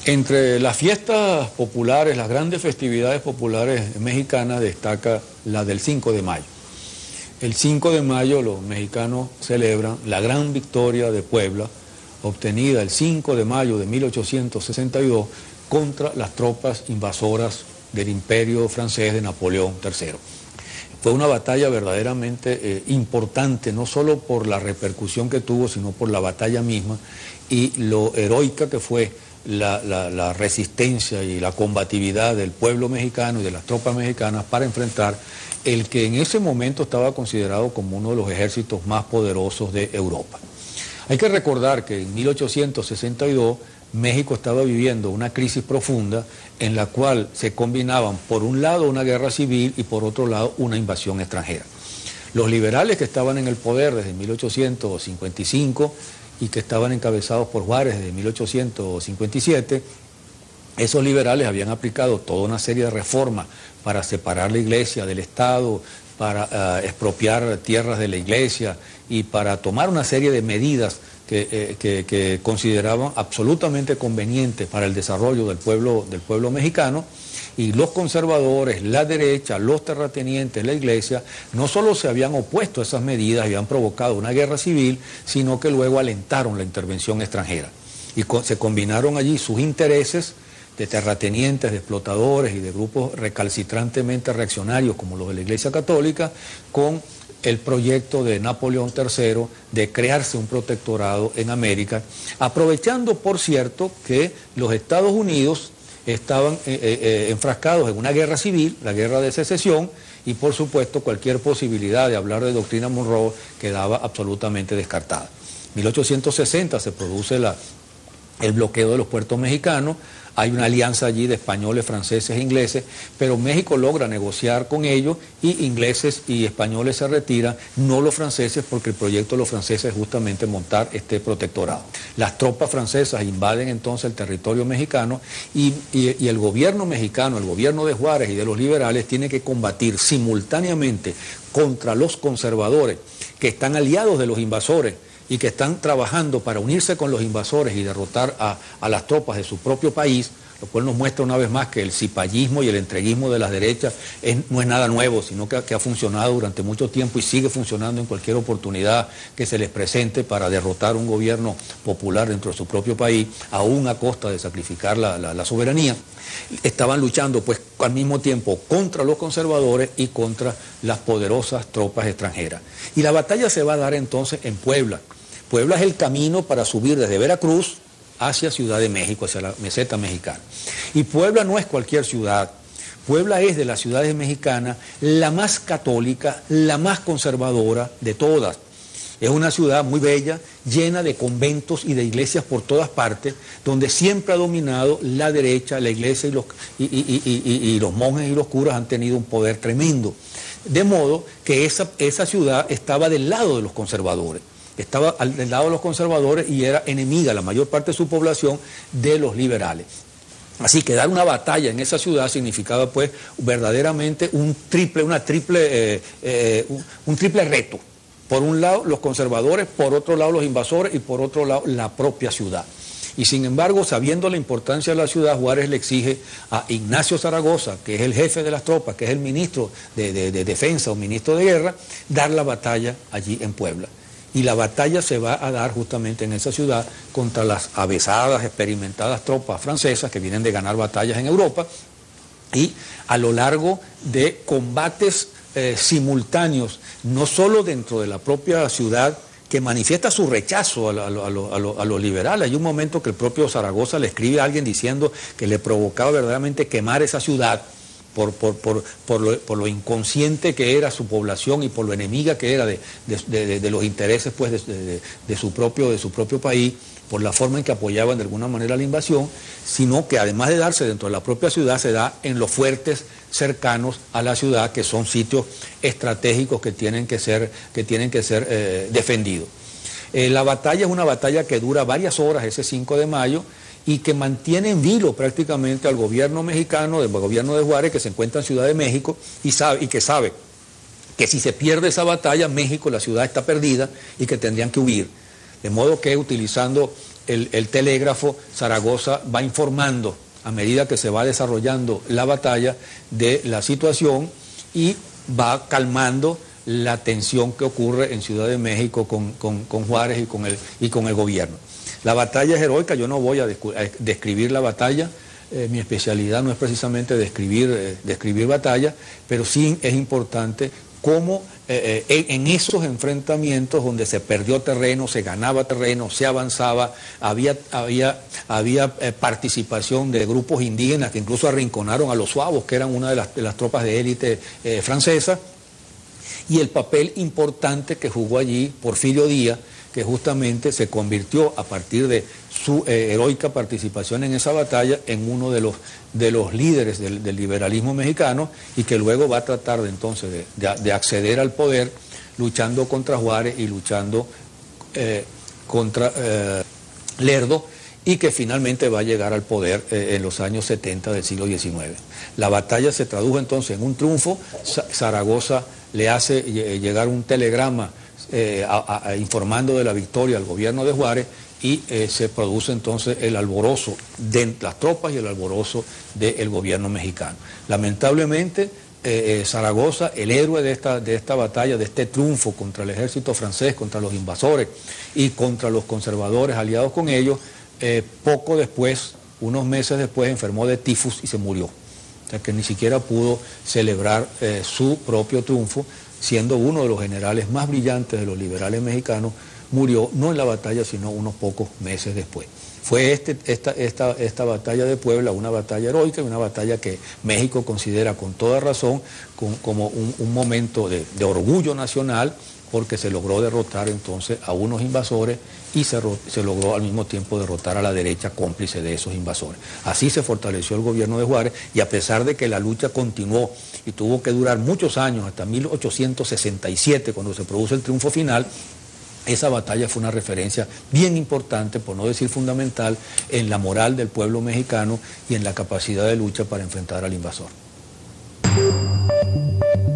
Entre las fiestas populares, las grandes festividades populares mexicanas, destaca la del 5 de mayo. El 5 de mayo los mexicanos celebran la gran victoria de Puebla, obtenida el 5 de mayo de 1862 contra las tropas invasoras del Imperio francés de Napoleón III. Fue una batalla verdaderamente importante, no solo por la repercusión que tuvo, sino por la batalla misma y lo heroica que fue la resistencia y la combatividad del pueblo mexicano y de las tropas mexicanas para enfrentar el que en ese momento estaba considerado como uno de los ejércitos más poderosos de Europa. Hay que recordar que en 1862 México estaba viviendo una crisis profunda en la cual se combinaban por un lado una guerra civil y por otro lado una invasión extranjera. Los liberales que estaban en el poder desde 1855 y que estaban encabezados por Juárez desde 1857, esos liberales habían aplicado toda una serie de reformas para separar la iglesia del Estado, para expropiar tierras de la iglesia y para tomar una serie de medidas que consideraban absolutamente convenientes para el desarrollo del pueblo mexicano. Y los conservadores, la derecha, los terratenientes, la iglesia, no solo se habían opuesto a esas medidas, habían provocado una guerra civil, sino que luego alentaron la intervención extranjera. Y se combinaron allí sus intereses de terratenientes, de explotadores y de grupos recalcitrantemente reaccionarios como los de la Iglesia Católica, con el proyecto de Napoleón III de crearse un protectorado en América, aprovechando, por cierto, que los Estados Unidos estaban enfrascados en una guerra civil, la guerra de secesión, y por supuesto cualquier posibilidad de hablar de doctrina Monroe quedaba absolutamente descartada. En 1860 se produce el bloqueo de los puertos mexicanos, hay una alianza allí de españoles, franceses e ingleses, pero México logra negociar con ellos y ingleses y españoles se retiran, no los franceses, porque el proyecto de los franceses es justamente montar este protectorado. Las tropas francesas invaden entonces el territorio mexicano y el gobierno mexicano, el gobierno de Juárez y de los liberales, tiene que combatir simultáneamente contra los conservadores que están aliados de los invasores y que están trabajando para unirse con los invasores y derrotar a las tropas de su propio país, lo cual nos muestra una vez más que el cipallismo y el entreguismo de las derechas no es nada nuevo, sino que ha funcionado durante mucho tiempo y sigue funcionando en cualquier oportunidad que se les presente para derrotar un gobierno popular dentro de su propio país, aún a costa de sacrificar la soberanía. Estaban luchando pues al mismo tiempo contra los conservadores y contra las poderosas tropas extranjeras. Y la batalla se va a dar entonces en Puebla. Puebla es el camino para subir desde Veracruz hacia Ciudad de México, hacia la meseta mexicana. Y Puebla no es cualquier ciudad. Puebla es de las ciudades mexicanas la más católica, la más conservadora de todas. Es una ciudad muy bella, llena de conventos y de iglesias por todas partes, donde siempre ha dominado la derecha, la iglesia y los monjes y los curas han tenido un poder tremendo. De modo que esa ciudad estaba del lado de los conservadores. Estaba del lado de los conservadores y era enemiga, la mayor parte de su población, de los liberales. Así que dar una batalla en esa ciudad significaba pues verdaderamente un triple reto. Por un lado los conservadores, por otro lado los invasores y por otro lado la propia ciudad. Y sin embargo, sabiendo la importancia de la ciudad, Juárez le exige a Ignacio Zaragoza, que es el jefe de las tropas, que es el ministro de Defensa o ministro de Guerra, dar la batalla allí en Puebla. Y la batalla se va a dar justamente en esa ciudad contra las avesadas, experimentadas tropas francesas que vienen de ganar batallas en Europa, y a lo largo de combates simultáneos, no solo dentro de la propia ciudad, que manifiesta su rechazo a los liberales. Hay un momento que el propio Zaragoza le escribe a alguien diciendo que le provocaba verdaderamente quemar esa ciudad por lo inconsciente que era su población y por lo enemiga que era de los intereses pues, de su propio país, por la forma en que apoyaban de alguna manera la invasión, sino que además de darse dentro de la propia ciudad, se da en los fuertes cercanos a la ciudad, que son sitios estratégicos que tienen que ser defendidos. La batalla es una batalla que dura varias horas, ese 5 de mayo, y que mantiene en vilo prácticamente al gobierno mexicano, del gobierno de Juárez, que se encuentra en Ciudad de México, y que sabe que si se pierde esa batalla, México, la ciudad está perdida y que tendrían que huir. De modo que utilizando el telégrafo, Zaragoza va informando a medida que se va desarrollando la batalla de la situación y va calmando la tensión que ocurre en Ciudad de México con Juárez y con el gobierno. La batalla es heroica, yo no voy a describir la batalla, mi especialidad no es precisamente describir batalla, pero sí es importante cómo en esos enfrentamientos donde se perdió terreno, se ganaba terreno, se avanzaba, había participación de grupos indígenas que incluso arrinconaron a los suavos, que eran una de las tropas de élite francesa, y el papel importante que jugó allí Porfirio Díaz, que justamente se convirtió a partir de su heroica participación en esa batalla en uno de los líderes del liberalismo mexicano, y que luego va a tratar de acceder al poder luchando contra Juárez y luchando contra Lerdo, y que finalmente va a llegar al poder en los años 70 del siglo XIX. La batalla se tradujo entonces en un triunfo. Zaragoza le hace llegar un telegrama informando de la victoria al gobierno de Juárez, y se produce entonces el alborozo de las tropas y el alborozo del gobierno mexicano. Lamentablemente, Zaragoza, el héroe de esta batalla, de este triunfo contra el ejército francés, contra los invasores y contra los conservadores aliados con ellos, poco después, unos meses después, enfermó de tifus y se murió. O sea que ni siquiera pudo celebrar su propio triunfo, siendo uno de los generales más brillantes de los liberales mexicanos. Murió no en la batalla, sino unos pocos meses después. Fue esta batalla de Puebla una batalla heroica y una batalla que México considera con toda razón como un momento de orgullo nacional, porque se logró derrotar entonces a unos invasores y se logró al mismo tiempo derrotar a la derecha cómplice de esos invasores. Así se fortaleció el gobierno de Juárez, y a pesar de que la lucha continuó y tuvo que durar muchos años, hasta 1867, cuando se produce el triunfo final, esa batalla fue una referencia bien importante, por no decir fundamental, en la moral del pueblo mexicano y en la capacidad de lucha para enfrentar al invasor.